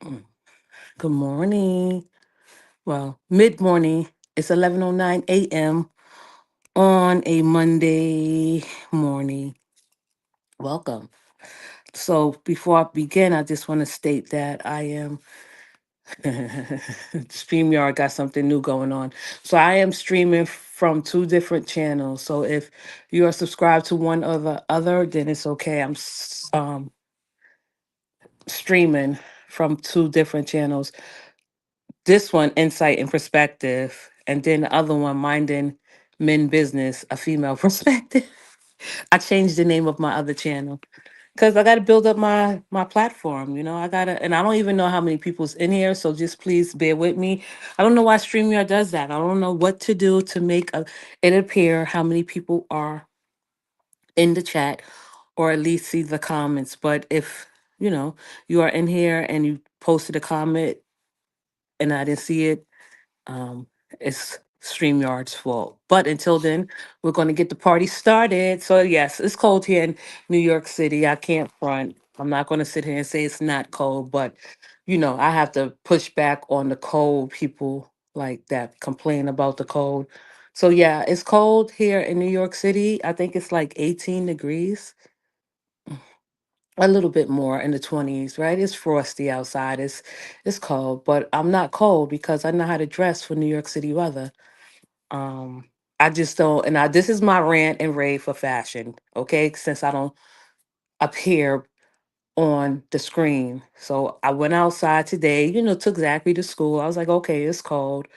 Mm. Good morning. Well, mid morning. It's 11:09 a.m. on a Monday morning. Welcome. So, before I begin, I just want to state that I am StreamYard got something new going on. So, I am streaming from two different channels. So, if you are subscribed to one or the other, then it's okay. I'm streaming from two different channels. This one, Insight and Perspective, and then the other one, Minding Men Business, a female perspective. I changed the name of my other channel because I got to build up my platform. I gotta, and I don't even know how many people's in here, so just please bear with me. I don't know why Streamyard does that. I don't know what to do to make it appear how many people are in the chat, or at least see the comments. But if you know you are in here and you posted a comment and I didn't see it, um, it's StreamYard's fault. But until then, we're going to get the party started. So, yes, it's cold here in New York City. I can't front. I'm not going to sit here and say it's not cold, but I have to push back on the cold people like that complain about the cold. So, yeah, it's cold here in New York City. I think it's like 18 degrees, a little bit more in the 20s, right? It's frosty outside. It's cold, but I'm not cold because I know how to dress for New York City weather. Um, I just don't, and this is my rant and rave for fashion, okay? Since I don't appear on the screen. So I went outside today, took Zachary to school. I was like, okay, it's cold.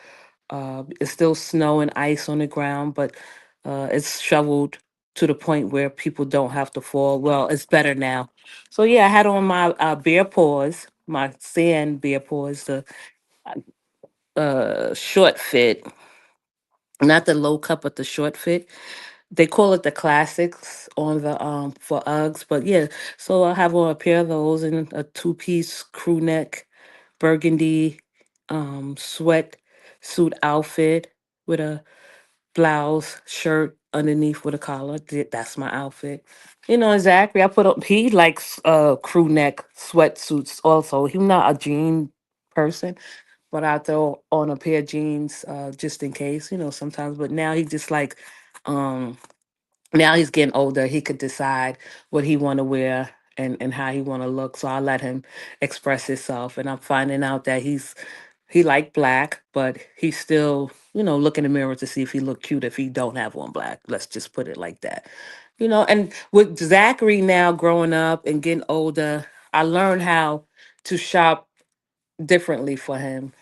It's still snow and ice on the ground, but it's shoveled to the point where people don't have to fall. Well, it's better now. So yeah, I had on my bare paws, my sand bare paws, the short fit, not the low cut, but the short fit. They call it the classics on the for Uggs, but yeah. So I have on a pair of those and a two-piece crew neck burgundy sweat suit outfit with a blouse, shirt underneath with a collar. That's my outfit. Exactly. I put up. He likes crew neck sweatsuits. Also, he's not a jean person, but I throw on a pair of jeans just in case. Sometimes. But now he just like um now he's getting older. He could decide what he want to wear and how he want to look. So I let him express himself. And I'm finding out that he like black, but he still look in the mirror to see if he look cute if he don't have on black. Let's just put it like that. And with Zachary now growing up and getting older, I learned how to shop differently for him.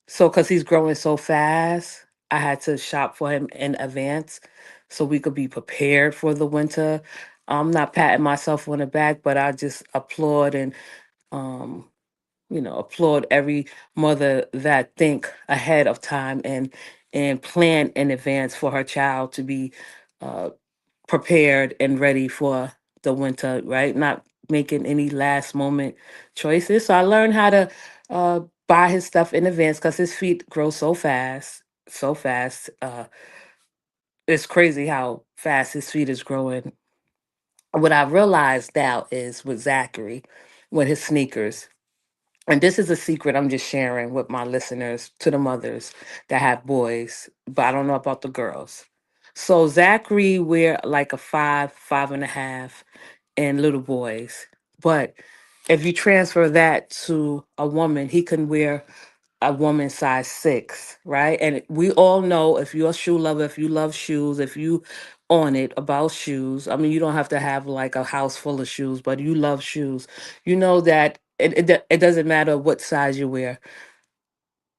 So, because he's growing so fast, I had to shop for him in advance so we could be prepared for the winter. I'm not patting myself on the back, but I just applaud and, um, applaud every mother that think ahead of time and plan in advance for her child to be uh, prepared and ready for the winter, right? Not making any last moment choices. So I learned how to uh, buy his stuff in advance because his feet grow so fast, so fast. It's crazy how fast his feet is growing. What I realized now is with Zachary, with his sneakers, and this is a secret I'm just sharing with my listeners to the mothers that have boys, but I don't know about the girls. So Zachary wear like a five, five and a half, and little boys. But if you transfer that to a woman, he can wear a woman size six, right? And we all know if you're a shoe lover, if you love shoes, if you on it about shoes, I mean, you don't have to have like a house full of shoes, but you love shoes. You know that it doesn't matter what size you wear.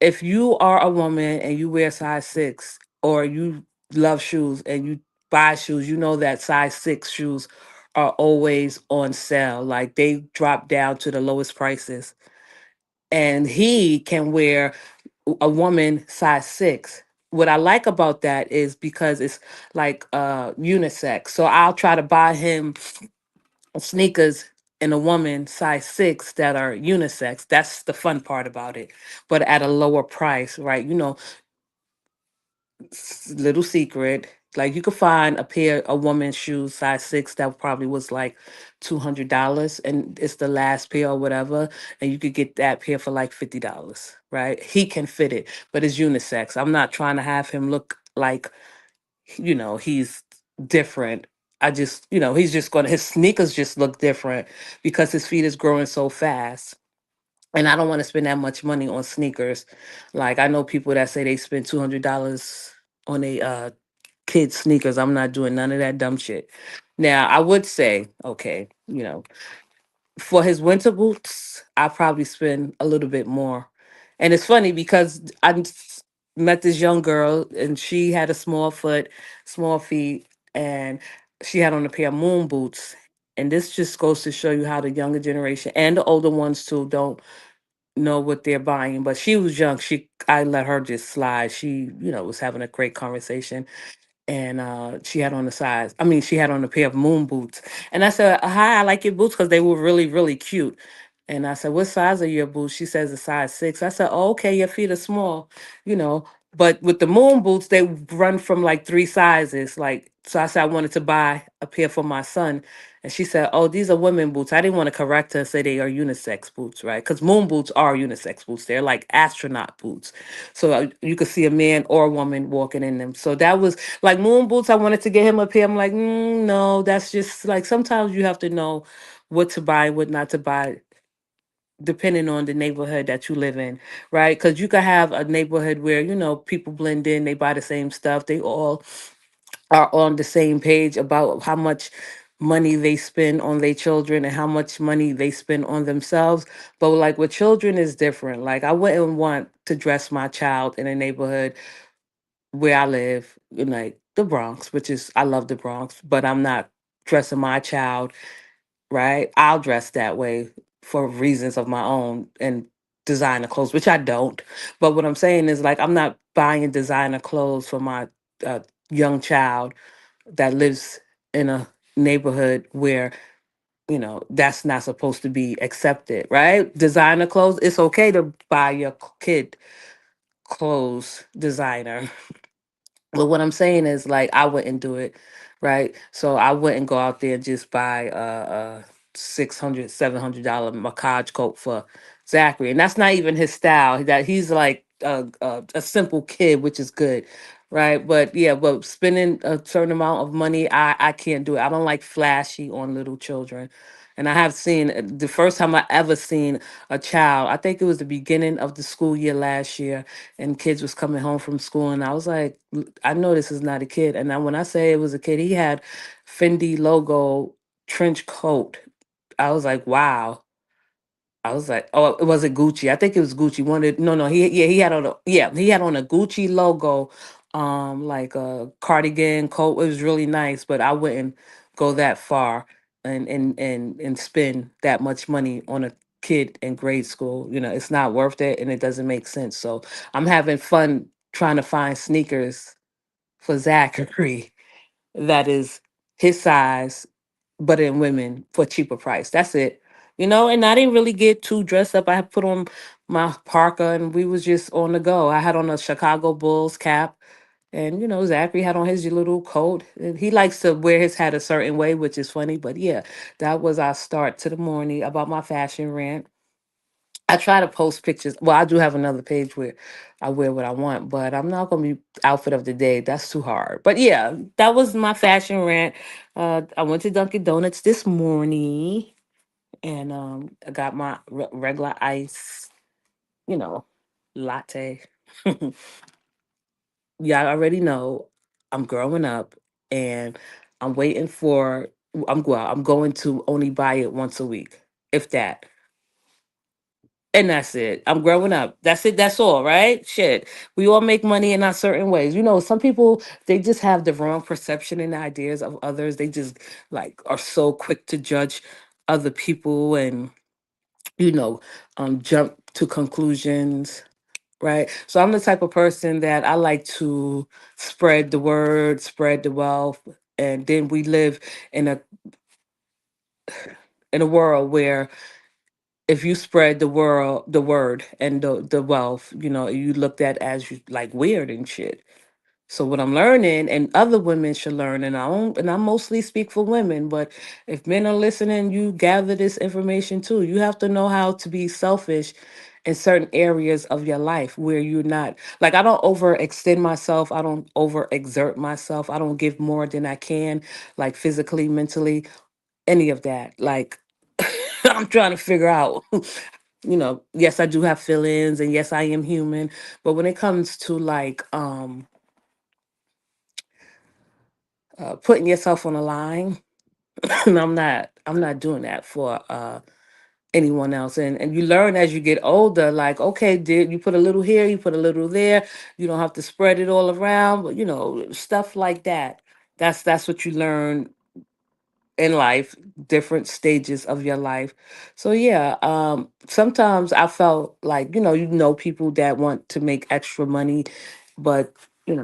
If you are a woman and you wear size six, or you love shoes and you buy shoes, you know that size six shoes are always on sale. Like they drop down to the lowest prices. And he can wear a woman size six. What I like about that is because it's like unisex. So I'll try to buy him sneakers in a woman size six that are unisex. That's the fun part about it, but at a lower price, right? Little secret. Like you could find a pair of woman's shoes size 6 that probably was like $200, and it's the last pair or whatever, and you could get that pair for like $50, right? He can fit it, but it's unisex. I'm not trying to have him look like, he's different. I just, he's just going to, his sneakers just look different because his feet is growing so fast. And I don't want to spend that much money on sneakers. Like I know people that say they spend $200 on a kids sneakers. I'm not doing none of that dumb shit. Now I would say, okay, for his winter boots, I probably spend a little bit more. And it's funny because met this young girl and she had a small foot, small feet, and she had on a pair of moon boots. And this just goes to show you how the younger generation and the older ones too don't know what they're buying. But she was young. I let her just slide. She, was having a great conversation, and she had on the size. I mean, she had on a pair of moon boots, and I said, "Hi, I like your boots because they were really, really cute." And I said, "What size are your boots?" She says a size 6. I said, "Oh, okay, your feet are small, you know." But with the moon boots, they run from like 3 sizes. Like, so I said I wanted to buy a pair for my son, and she said, "Oh, these are women boots." I didn't want to correct her and say they are unisex boots, right? Because moon boots are unisex boots. They're like astronaut boots, so you could see a man or a woman walking in them. So that was like moon boots. I wanted to get him a pair. I'm like, no, that's just like sometimes you have to know what to buy, what not to buy, depending on the neighborhood that you live in, right? Because you could have a neighborhood where people blend in, they buy the same stuff, they all are on the same page about how much money they spend on their children and how much money they spend on themselves. But like with children is different. Like I wouldn't want to dress my child in a neighborhood where I live, in like the Bronx, which is I love the Bronx, but I'm not dressing my child, right? I'll dress that way for reasons of my own and designer clothes, which I don't. But what I'm saying is like I'm not buying designer clothes for my uh, young child that lives in a neighborhood where that's not supposed to be accepted, right? Designer clothes, it's okay to buy your kid clothes designer. But what I'm saying is, like, I wouldn't do it, right? So I wouldn't go out there and just buy a $600, $700 Macaj coat for Zachary, and that's not even his style. That he's like a simple kid, which is good, right? But yeah, but spending a certain amount of money, I can't do it. I don't like flashy on little children. And I have seen the first time I ever seen a child. I think it was the beginning of the school year last year, and kids was coming home from school, and I was like, I know this is not a kid." And then when I say it was a kid, he had Fendi logo trench coat. I was like, wow. I was like, oh, it wasn't Gucci. I think it was Gucci. Wanted no, no. He had on a Gucci logo, like a cardigan coat. It was really nice, but I wouldn't go that far and spend that much money on a kid in grade school. It's not worth it, and it doesn't make sense. So I'm having fun trying to find sneakers for Zachary that is his size, but in women for cheaper price. That's it. And I didn't really get too dressed up. I had put on my parka and we was just on the go. I had on a Chicago Bulls cap, and Zachary had on his little coat. And he likes to wear his hat a certain way, which is funny. But yeah, that was our start to the morning about my fashion rant. I try to post pictures. Well, I do have another page where I wear what I want, but I'm not gonna be outfit of the day. That's too hard. But yeah, that was my fashion rant. I went to Dunkin' Donuts this morning, and I got my regular ice, you know, latte. Yeah, I already know I'm growing up, and I'm waiting for. I'm going to only buy it once a week, if that. And that's it. I'm growing up. That's it. That's all, right? Shit. We all make money in our certain ways. Some people, they just have the wrong perception and ideas of others. They just like are so quick to judge other people and, you know, jump to conclusions, right? So I'm the type of person that I like to spread the word, spread the wealth. And then we live in a world where if you spread the word and the wealth, you looked at as you like weird and shit. So what I'm learning, and other women should learn, and I mostly speak for women, but if men are listening, you gather this information too. You have to know how to be selfish in certain areas of your life where you're not, like, I don't overextend myself, I don't overexert myself, I don't give more than I can, like physically, mentally, any of that. Like I'm trying to figure out, yes, I do have feelings, and yes, I am human, but when it comes to like putting yourself on the line, and I'm not doing that for anyone else. And you learn as you get older, like, okay, did you put a little here, you put a little there, you don't have to spread it all around, but stuff like that. That's what you learn in life, different stages of your life. So yeah, sometimes I felt like, people that want to make extra money, but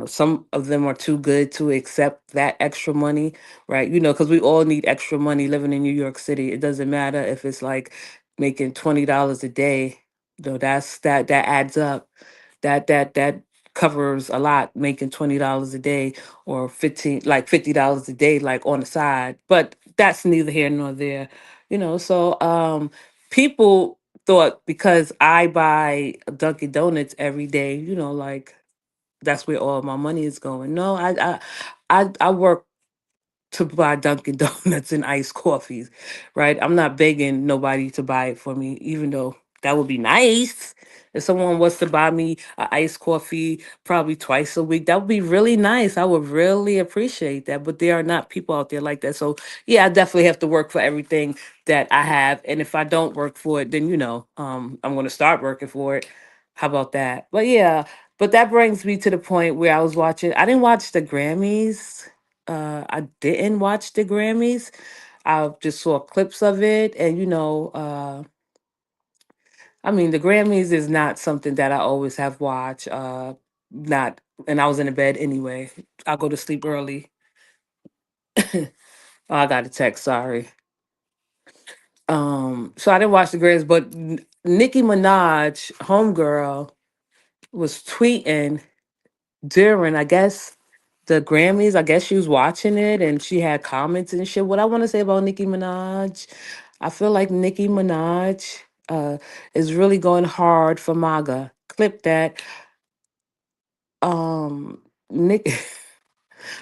some of them are too good to accept that extra money, right? Because we all need extra money living in New York City. It doesn't matter if it's like making $20 a day. That adds up. That covers a lot, making $20 a day, or 15, like $50 a day, like on the side. But that's neither here nor there. So people thought because I buy Dunkin' Donuts every day, like that's where all my money is going. No, I work to buy Dunkin' Donuts and iced coffees, right? I'm not begging nobody to buy it for me, even though that would be nice. If someone was to buy me a iced coffee probably twice a week, that would be really nice. I would really appreciate that. But there are not people out there like that. So yeah, I definitely have to work for everything that I have. And if I don't work for it, then I'm gonna start working for it. How about that? But yeah, but that brings me to the point where I didn't watch the Grammys. I didn't watch the Grammys. I just saw clips of it, and I mean, the Grammys is not something that I always have watched. Not, and I was in the bed anyway. I go to sleep early. Oh, I got a text. Sorry. So I didn't watch the Grammys, but Nicki Minaj, homegirl, was tweeting during, I guess, the Grammys. I guess she was watching it and she had comments and shit. What I want to say about Nicki Minaj, I feel like Nicki Minaj uh, is really going hard for MAGA. Clip that. Nick,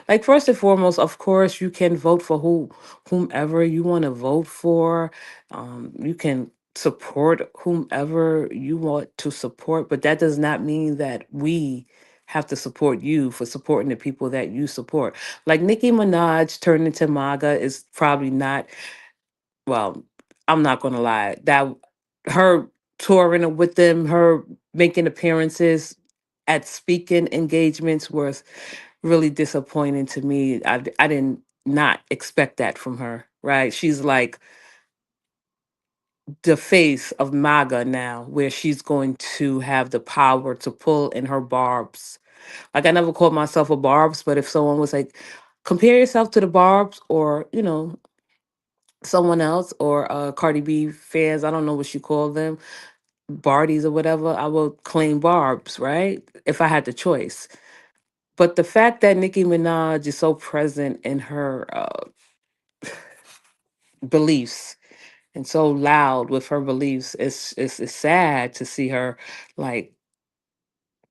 like, first and foremost, of course, you can vote for whomever you want to vote for. You can support whomever you want to support, but that does not mean that we have to support you for supporting the people that you support. Like Nicki Minaj turned into MAGA is probably not, well, I'm not gonna lie. That her touring with them, her making appearances at speaking engagements was really disappointing to me. I didn't not expect that from her, right? She's like the face of MAGA now, where she's going to have the power to pull in her barbs. Like, I never called myself a barbs, but if someone was like, compare yourself to the barbs, or someone else, or Cardi B fans, I don't know what you call them, Bardies or whatever, I would claim barbs, right? If I had the choice. But the fact that Nicki Minaj is so present in her beliefs and so loud with her beliefs, it's sad to see her like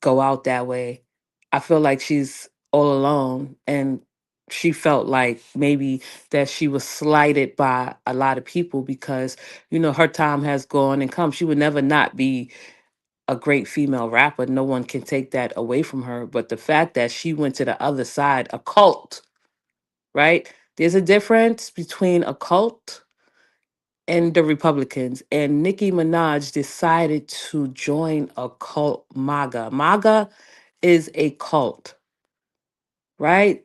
go out that way. I feel like she's all alone, and she felt like maybe that she was slighted by a lot of people because her time has gone and come. She would never not be a great female rapper. No one can take that away from her. But the fact that she went to the other side, a cult, right? There's a difference between a cult and the Republicans. And Nicki Minaj decided to join a cult, MAGA. MAGA is a cult, right?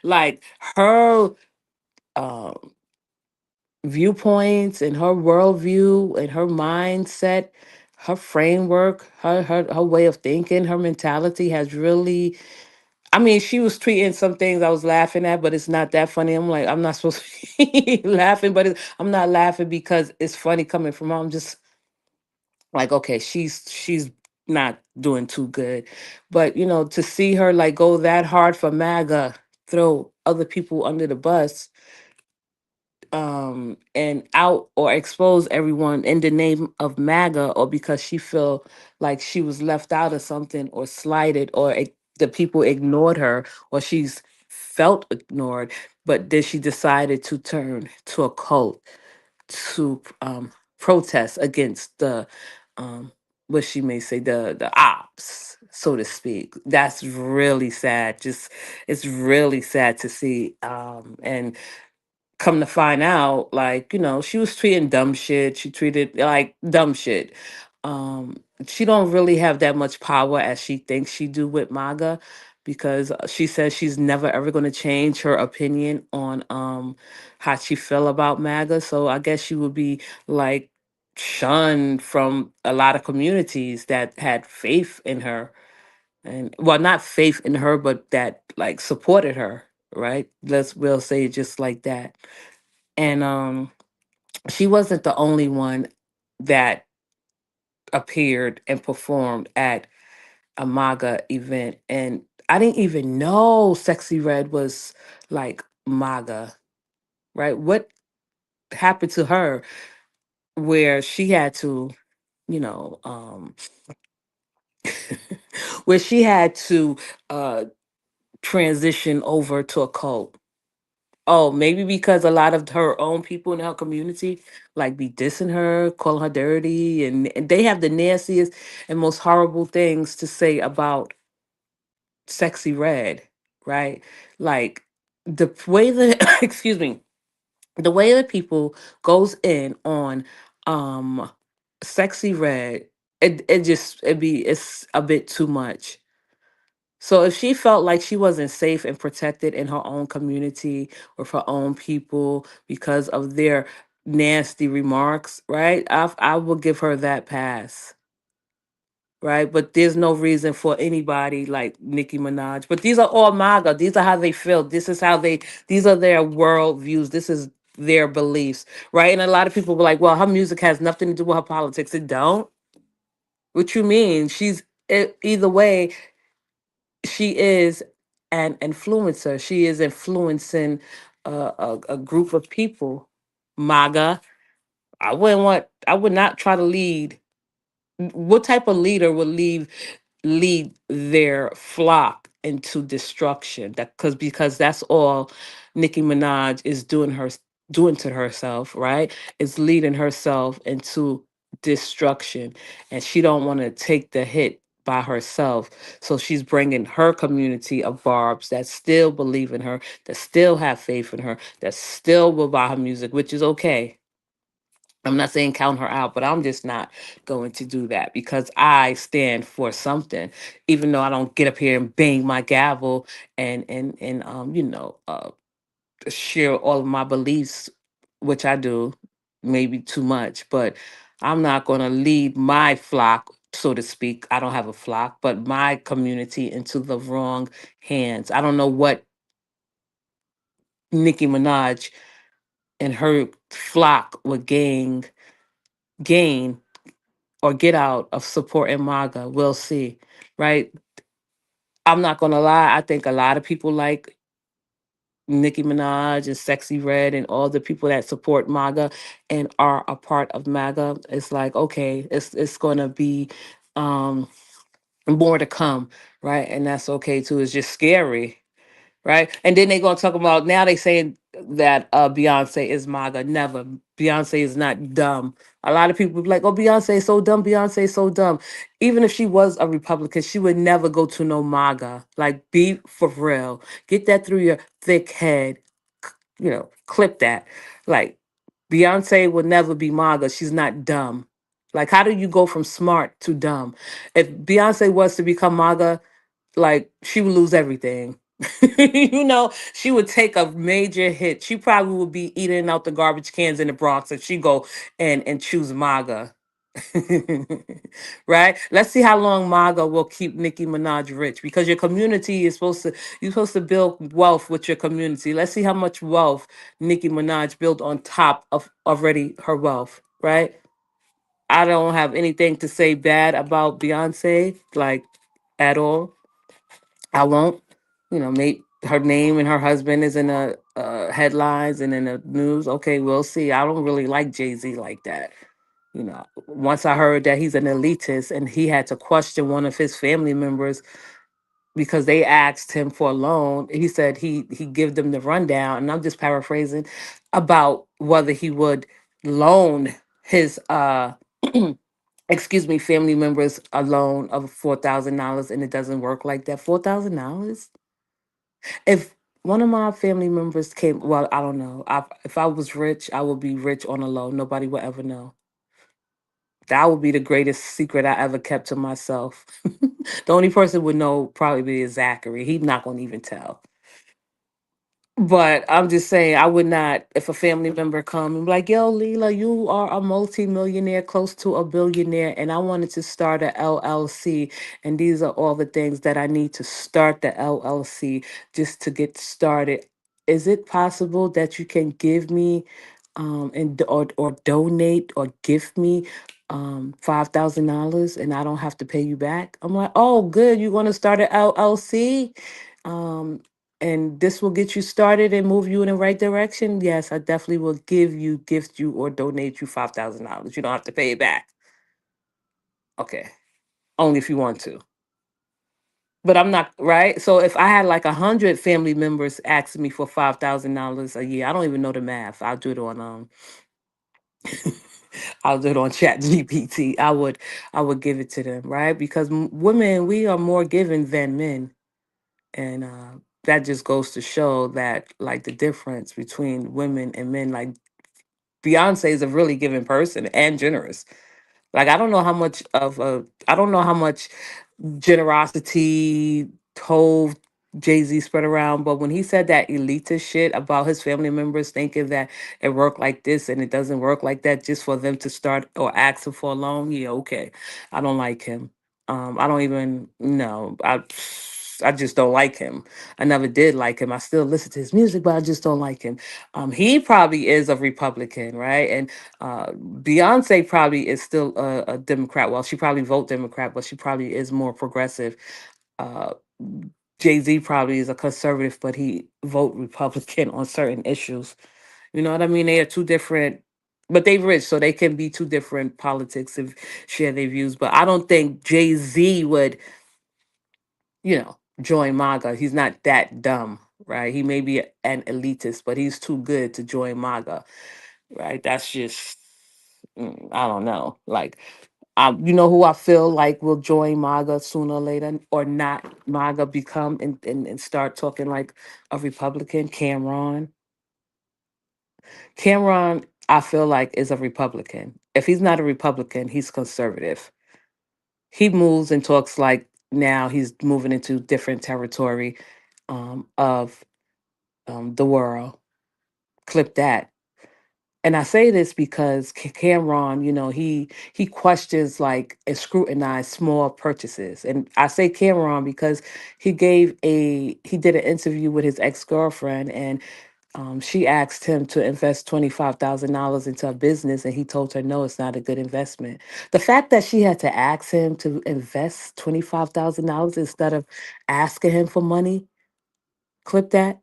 Like her um, viewpoints and her worldview and her mindset, her framework, her way of thinking, her mentality has really. I mean, she was tweeting some things I was laughing at, but it's not that funny. I'm like, I'm not supposed to be laughing, but I'm not laughing because it's funny coming from her. I'm just like, okay, she's not doing too good. But to see her like go that hard for MAGA, throw other people under the bus, and out or expose everyone in the name of MAGA, or because she feel like she was left out of something or slighted, or the people ignored her, or she's felt ignored, but then she decided to turn to a cult to protest against the what she may say, the ops, so to speak. That's really sad. Just it's really sad to see. And come to find out, like, she was treating dumb shit. She treated like dumb shit. She don't really have that much power as she thinks she do with MAGA, because she says she's never ever going to change her opinion on how she feel about MAGA. So I guess she would be like shunned from a lot of communities that had faith in her, and well, not faith in her, but that like supported her, right? We'll say it just like that. And she wasn't the only one that appeared and performed at a MAGA event. And I didn't even know Sexy Red was like MAGA, right? What happened to her where she had to, you know, where she had to uh transition over to a cult? Oh, maybe because a lot of her own people in her community like be dissing her, calling her dirty, and they have the nastiest and most horrible things to say about Sexy Red, right? Like the way that excuse me, the way that people goes in on um Sexy Red, it's a bit too much. So if she felt like she wasn't safe and protected in her own community with her own people because of their nasty remarks, right? I will give her that pass, right? But there's no reason for anybody like Nicki Minaj. But these are all MAGA. These are how they feel. This is how they. These are their world views. This is their beliefs, right? And a lot of people were like, "Well, her music has nothing to do with her politics." It don't. What you mean? Either way, she is an influencer. She is influencing a group of people. MAGA. I would not try to lead. What type of leader would lead their flock into destruction? Because that's all Nicki Minaj is doing to herself, right? Is leading herself into destruction, and she don't want to take the hit by herself. So she's bringing her community of barbs that still believe in her, that still have faith in her, that still will buy her music, which is okay. I'm not saying count her out, but I'm just not going to do that because I stand for something, even though I don't get up here and bang my gavel and share all of my beliefs, which I do, maybe too much, but I'm not going to lead my flock, so to speak. I don't have a flock, but my community into the wrong hands. I don't know what Nicki Minaj and her flock would gain or get out of supporting MAGA. We'll see, right? I'm not gonna lie. I think a lot of people like Nicki Minaj and Sexy Red and all the people that support MAGA and are a part of MAGA. It's like, okay, it's gonna be um more to come, right? And that's okay too. It's just scary, right? And then they gonna talk about, now they saying that Beyonce is MAGA. Never. Beyonce is not dumb. A lot of people be like, "Oh, Beyonce is so dumb. Beyonce is so dumb." Even if she was a Republican, she would never go to no MAGA. Like, be for real. Get that through your thick head. Clip that. Like, Beyonce would never be MAGA. She's not dumb. Like, how do you go from smart to dumb? If Beyonce was to become MAGA, like, she would lose everything. She would take a major hit. She probably would be eating out the garbage cans in the Bronx if she go and choose MAGA. Right? Let's see how long MAGA will keep Nicki Minaj rich, because your community is you're supposed to build wealth with your community. Let's see how much wealth Nicki Minaj built on top of already her wealth, right? I don't have anything to say bad about Beyonce, like at all. I won't. Make her name and her husband is in the headlines and in the news. Okay, we'll see. I don't really like Jay Z like that. Once I heard that he's an elitist and he had to question one of his family members because they asked him for a loan, he said he give them the rundown, and I'm just paraphrasing about whether he would loan his excuse me, family members a loan of $4,000, and it doesn't work like that. $4,000. If one of my family members came, well, I don't know. If I was rich, I would be rich on a low. Nobody would ever know. That would be the greatest secret I ever kept to myself. The only person would know probably is Zachary. He's not going to even tell. But I'm just saying, I would not, if a family member come and be like, yo, Leela, you are a multimillionaire, close to a billionaire, and I wanted to start a LLC, and these are all the things that I need to start the LLC just to get started. Is it possible that you can give me or donate or gift me $5,000 and I don't have to pay you back? I'm like, oh, good. You want to start an LLC? Um, and this will get you started and move you in the right direction, yes, I definitely will give you, gift you, or donate you $5,000. You don't have to pay it back. Okay. Only if you want to. But I'm not right. So if I had like 100 family members asking me for $5,000 a year, I don't even know the math. I'll do it on I'll do it on Chat GPT. I would give it to them, right? Because women, we are more giving than men. And that just goes to show that like the difference between women and men. Like Beyonce is a really giving person and generous. Like I don't know how much generosity told Jay-Z spread around, but when he said that elitist shit about his family members thinking that it worked like this and it doesn't work like that just for them to start or ask him for a loan, yeah, okay. I don't like him. I don't even no. I just don't like him. I never did like him. I still listen to his music, but I just don't like him. He probably is a Republican, right? And Beyonce probably is still a Democrat. Well, she probably vote Democrat, but she probably is more progressive. Uh, Jay Z probably is a conservative, but he vote Republican on certain issues. You know what I mean? They are two different, but they rich, so they can be two different politics and share their views. But I don't think Jay Z would, join MAGA. He's not that dumb, right? He may be an elitist, but he's too good to join MAGA, right? That's just, I don't know. Like, you know who I feel like will join MAGA sooner or later, or not MAGA become and start talking like a Republican? Cameron. Cameron, I feel like is a Republican. If he's not a Republican, he's conservative. He moves and talks like now he's moving into different territory of the world. Clip that. And I say this because Cameron, he questions like and scrutinized small purchases. And I say Cameron because he did an interview with his ex girlfriend, and she asked him to invest $25,000 into a business, and he told her no, it's not a good investment. The fact that she had to ask him to invest $25,000 instead of asking him for money, clip that.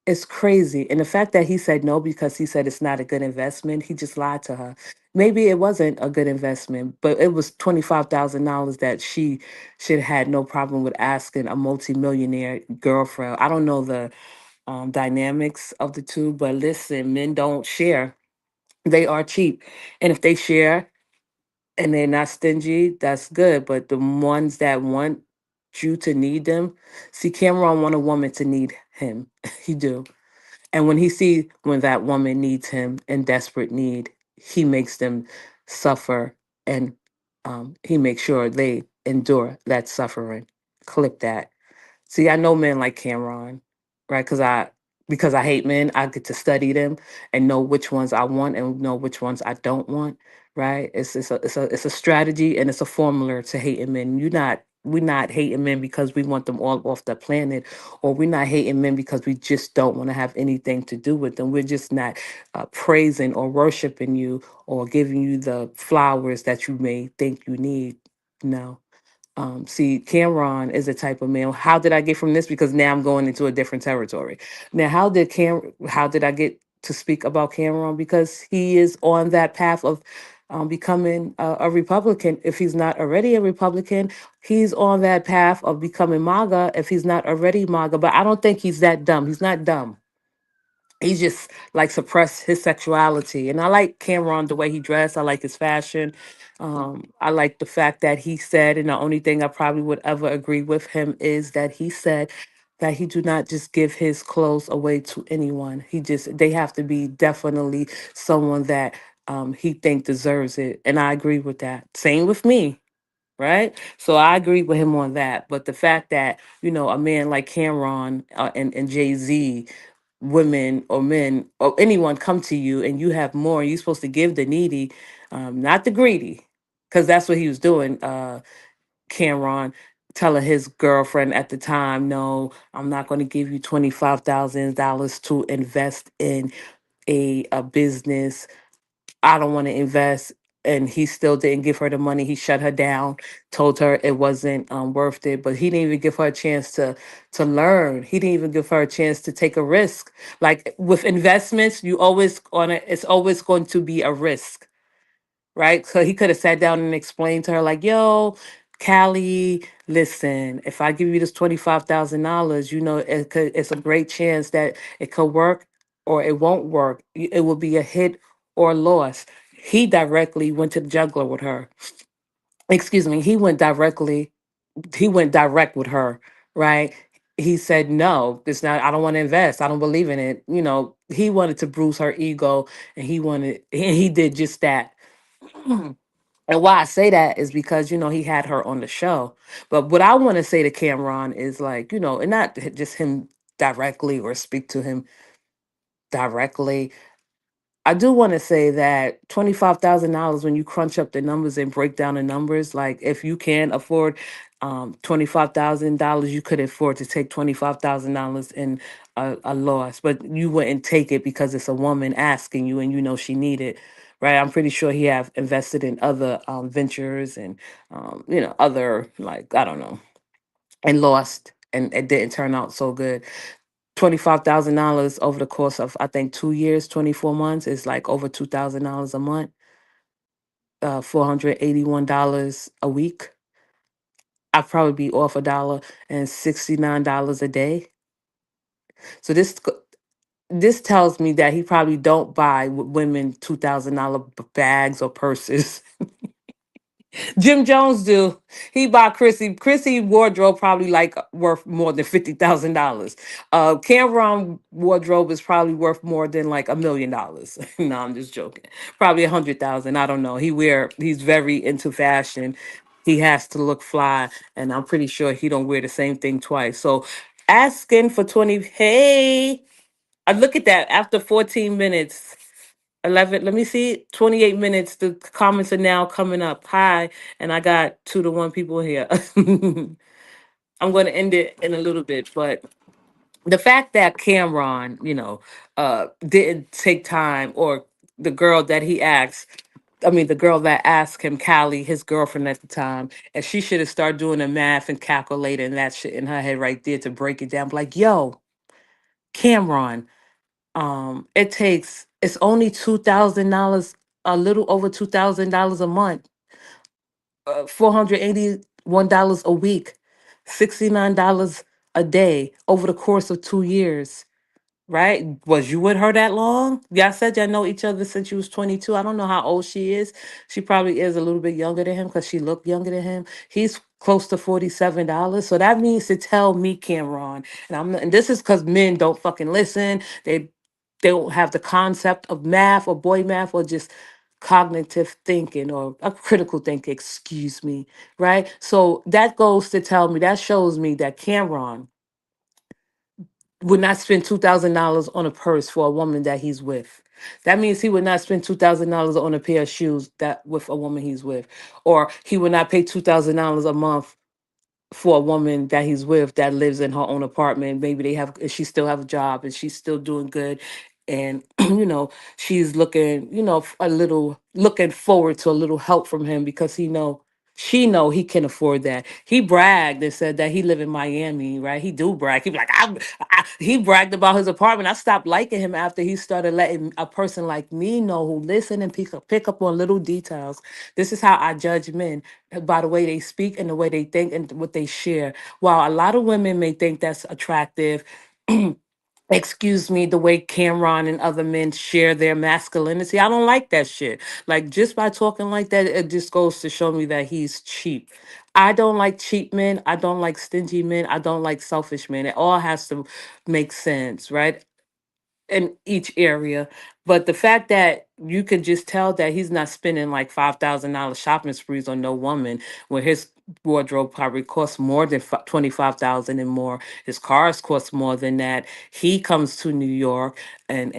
It's crazy. And the fact that he said no because he said it's not a good investment, he just lied to her. Maybe it wasn't a good investment, but it was $25,000 that she should had no problem with asking a multimillionaire girlfriend. I don't know the dynamics of the two, but listen, men don't share. They are cheap. And if they share and they're not stingy, that's good. But the ones that want you to need them, see, Cameron want a woman to need him. He do. And when that woman needs him in desperate need, he makes them suffer, and he makes sure they endure that suffering. Clip that. See, I know men like Cameron, right? Because I hate men, I get to study them and know which ones I want and know which ones I don't want. Right? It's a strategy and it's a formula to hating men. You're not we're not hating men because we want them all off the planet, or we're not hating men because we just don't want to have anything to do with them. We're just not praising or worshiping you or giving you the flowers that you may think you need. No. See, Cameron is a type of man. How did I get from this? Because now I'm going into a different territory. Now, how did I get to speak about Cameron? Because he is on that path of becoming a Republican. If he's not already a Republican, he's on that path of becoming MAGA. If he's not already MAGA, but I don't think he's that dumb. He's not dumb. He just like suppressed his sexuality. And I like Cameron the way he dressed. I like his fashion. I like the fact that he said, and the only thing I probably would ever agree with him is that he said that he do not just give his clothes away to anyone. They have to be definitely someone that he think deserves it. And I agree with that. Same with me. Right. So I agree with him on that. But the fact that, a man like Cameron and Jay-Z, women or men or anyone come to you and you have more, you're supposed to give the needy, not the greedy, because that's what he was doing. Cameron telling his girlfriend at the time, no, I'm not going to give you $25,000 to invest in a business. I don't want to invest. And he still didn't give her the money. He shut her down, told her it wasn't worth it. But he didn't even give her a chance to learn. He didn't even give her a chance to take a risk. Like with investments, it's always going to be a risk, right? So he could have sat down and explained to her, like, yo, Callie, listen, if I give you this $25,000, it's a great chance that it could work or it won't work. It will be a hit or loss. He directly went to the juggler with her. Excuse me, he went direct with her, right? He said, no, it's not, I don't want to invest. I don't believe in it. He wanted to bruise her ego, and he did just that. And why I say that is because, he had her on the show. But what I want to say to Cameron is like, and not just him directly or speak to him directly. I do want to say that $25,000, when you crunch up the numbers and break down the numbers, like if you can afford $25,000, you could afford to take $25,000 in a loss, but you wouldn't take it because it's a woman asking you and she needed. Right, I'm pretty sure he have invested in other ventures and other, like, I don't know, and lost, and it didn't turn out so good. $25,000 over the course of, I think, 2 years, 24 months is like over $2,000 a month, $481 a week. I'd probably be off $1 and $69 a day. So this tells me that he probably don't buy women $2,000 bags or purses. Jim Jones do. He bought Chrissy wardrobe probably like worth more than $50,000. Cameron wardrobe is probably worth more than like $1 million. No, I'm just joking. Probably 100,000. I don't know. He's very into fashion. He has to look fly, and I'm pretty sure he don't wear the same thing twice. So asking for 20, hey, look at that. After 14 minutes. 11, let me see, 28 minutes. The comments are now coming up. Hi, and I got 2 to 1 people here. I'm going to end it in a little bit, but the fact that Cameron, didn't take time, or the girl that he asked, I mean, the girl that asked him, Callie, his girlfriend at the time, and she should have started doing the math and calculating that shit in her head right there to break it down. Like, yo, Cameron, it's only $2,000, a little over $2,000 a month, $481 a week, $69 a day over the course of 2 years. Right? Was you with her that long? Y'all said y'all know each other since you was 22. I don't know how old she is. She probably is a little bit younger than him because she looked younger than him. He's close to $47. So that means to tell me, Cameron, and this is because men don't fucking listen. They don't have the concept of math or boy math or just cognitive thinking or a critical thinking, excuse me. Right? So that goes to tell me, that shows me that Cameron would not spend $2,000 on a purse for a woman that he's with. That means he would not spend $2,000 on a pair of shoes that with a woman he's with, or he would not pay $2,000 a month for a woman that he's with that lives in her own apartment. Maybe she still have a job and she's still doing good. And, she's looking, a little looking forward to a little help from him because she know he can afford that. He bragged and said that he live in Miami, right? He do brag. He be like, he bragged about his apartment. I stopped liking him after he started letting a person like me know who listen and pick up on little details. This is how I judge men, by the way they speak and the way they think and what they share. While a lot of women may think that's attractive, excuse me, the way Cameron and other men share their masculinity, I don't like that shit. Like, just by talking like that, it just goes to show me that he's cheap. I don't like cheap men. I don't like stingy men. I don't like selfish men. It all has to make sense, right? In each area. But the fact that you can just tell that he's not spending like $5,000 shopping sprees on no woman when his wardrobe probably costs more than 25,000 and more. His cars cost more than that. He comes to New York, and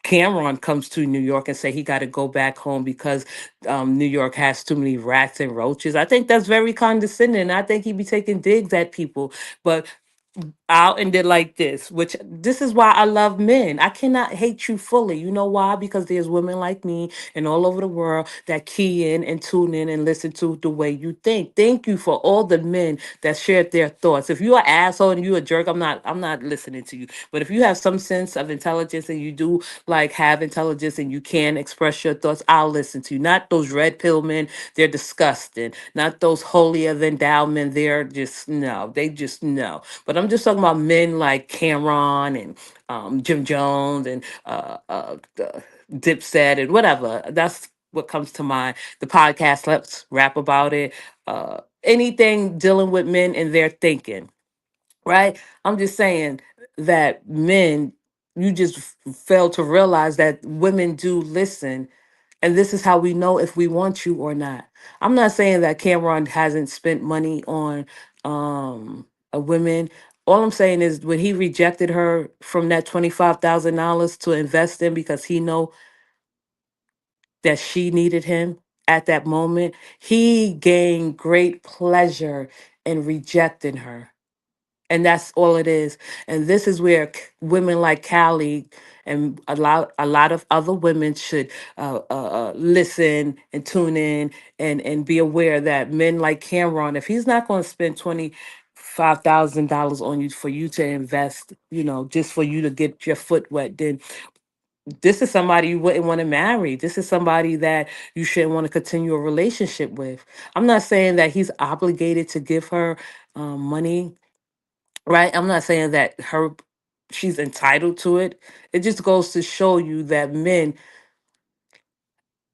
Cameron comes to New York and say he got to go back home because New York has too many rats and roaches. I think that's very condescending. I think he be taking digs at people. But I'll end it like this, which this is why I love men. I cannot hate you fully. You know why? Because there's women like me and all over the world that key in and tune in and listen to the way you think. Thank you for all the men that shared their thoughts. If you're an asshole and you a jerk, I'm not listening to you. But if you have some sense of intelligence and you do like have intelligence and you can express your thoughts, I'll listen to you. Not those red pill men, they're disgusting. Not those holier than thou men, they're just no, they just no. But I'm just talking about men like Cameron and Jim Jones and Dipset and whatever. That's what comes to mind. The podcast, let's rap about it. Anything dealing with men and their thinking, right? I'm just saying that men, you just fail to realize that women do listen, and this is how we know if we want you or not. I'm not saying that Cameron hasn't spent money on a women. All I'm saying is when he rejected her from that $25,000 to invest in because he know that she needed him at that moment, he gained great pleasure in rejecting her, and that's all it is. And this is where women like Callie and a lot of other women should listen and tune in and be aware that men like Cameron, if he's not going to spend $25,000 on you for you to invest, just for you to get your foot wet, then this is somebody you wouldn't want to marry. This is somebody that you shouldn't want to continue a relationship with. I'm not saying that he's obligated to give her money, right? I'm not saying that she's entitled to it. It just goes to show you that men,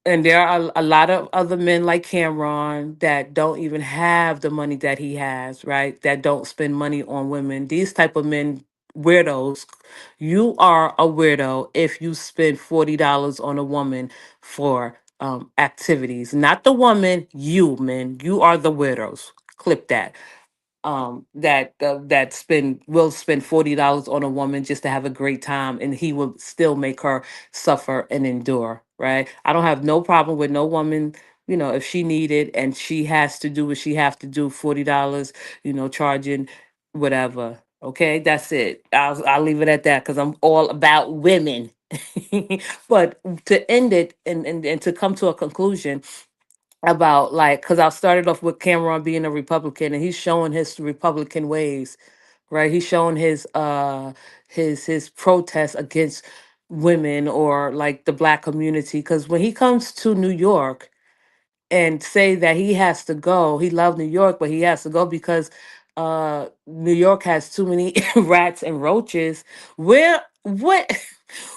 and there are a lot of other men like Cameron that don't even have the money that he has, right? That don't spend money on women. These type of men, weirdos. You are a weirdo if you spend $40 on a woman for activities. Not the woman, you men. You are the weirdos. Clip that. That spend will spend $40 on a woman just to have a great time, and he will still make her suffer and endure, right? I don't have no problem with no woman, if she needed and she has to do what she have to do, $40, charging whatever. Okay, that's it. I'll leave it at that because I'm all about women. But to end it and to come to a conclusion about, like, because I started off with Cameron being a Republican and he's showing his Republican ways, right? He's showing his protest against women or like the black community. Because when he comes to New York and say that he has to go, he loved New York, but he has to go because New York has too many rats and roaches. Where what?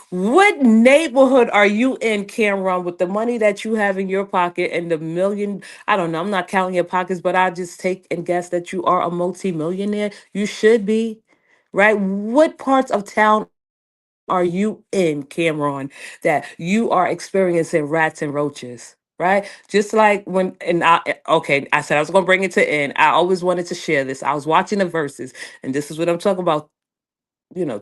What neighborhood are you in, Cameron, with the money that you have in your pocket and the million? I don't know. I'm not counting your pockets, but I just take and guess that you are a multimillionaire. You should be, right? What parts of town are you in, Cameron, that you are experiencing rats and roaches? Right, just like when, and okay, I said I was gonna bring it to end. I always wanted to share this. I was watching the verses, and this is what I'm talking about.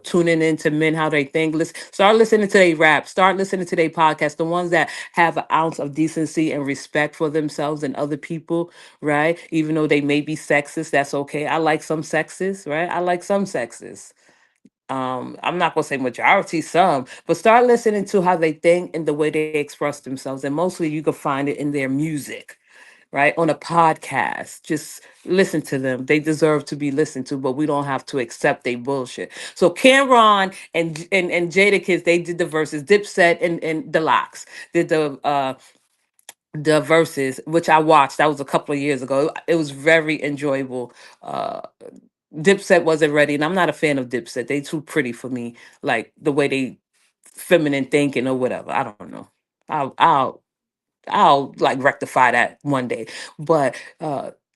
tuning into men, how they think. Start listening to their rap. Start listening to their podcast. The ones that have an ounce of decency and respect for themselves and other people, right? Even though they may be sexist, that's okay. I like some sexist, right? I like some sexist. I'm not gonna say majority, some, but start listening to how they think and the way they express themselves. And mostly you can find it in their music, right? On a podcast. Just listen to them. They deserve to be listened to, but we don't have to accept their bullshit. So Cameron and Jada Kids, they did the verses. Dipset and the Locks did the verses, which I watched. That was a couple of years ago. It was very enjoyable. Dipset wasn't ready, and I'm not a fan of Dipset. They too pretty for me, like the way they feminine thinking or whatever. I don't know. I'll like rectify that one day. But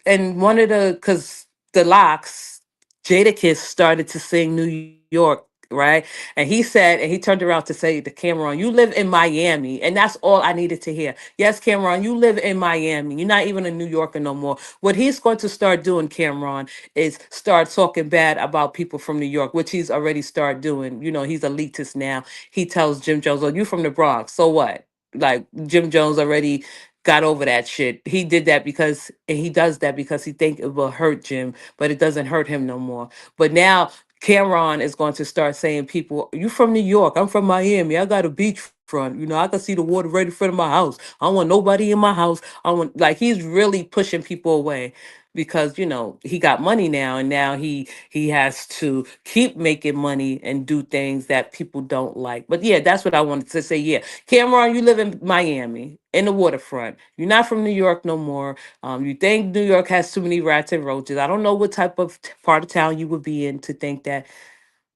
and one of the cause the locks, Jadakiss started to sing New York, right? And he said, and he turned around to say to Cameron, "You live in Miami," and that's all I needed to hear. Yes, Cameron, you live in Miami. You're not even a New Yorker no more. What he's going to start doing, Cameron, is start talking bad about people from New York, which he's already started doing. He's elitist now. He tells Jim Jones, "Oh, you from the Bronx? So what?" Like Jim Jones already got over that shit. He did that because, and he does that because he think it will hurt Jim, but it doesn't hurt him no more. But now Cameron is going to start saying, "People, you from New York? I'm from Miami. I got a beachfront. I can see the water right in front of my house. I don't want nobody in my house. I want like he's really pushing people away." Because he got money now, and now he has to keep making money and do things that people don't like. But yeah, that's what I wanted to say. Yeah, Cameron, you live in Miami in the waterfront. You're not from New York no more. You think New York has too many rats and roaches. I don't know what type of part of town you would be in to think that,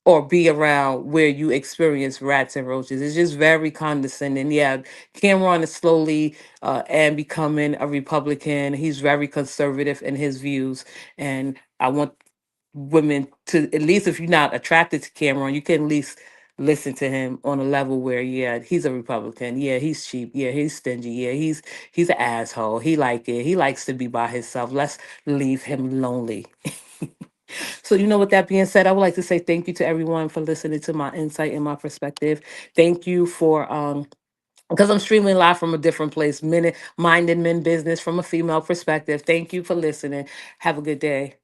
or be around where you experience rats and roaches. It's just very condescending. Yeah, Cameron is slowly and becoming a Republican. He's very conservative in his views, and I want women to, at least if you're not attracted to Cameron, you can at least listen to him on a level where, yeah, he's a Republican. Yeah, he's cheap. Yeah, he's stingy. Yeah, he's an asshole. He like it. He likes to be by himself. Let's leave him lonely. So, with that being said, I would like to say thank you to everyone for listening to my insight and my perspective. Thank you for because I'm streaming live from a different place, minute minding men business from a female perspective. Thank you for listening. Have a good day.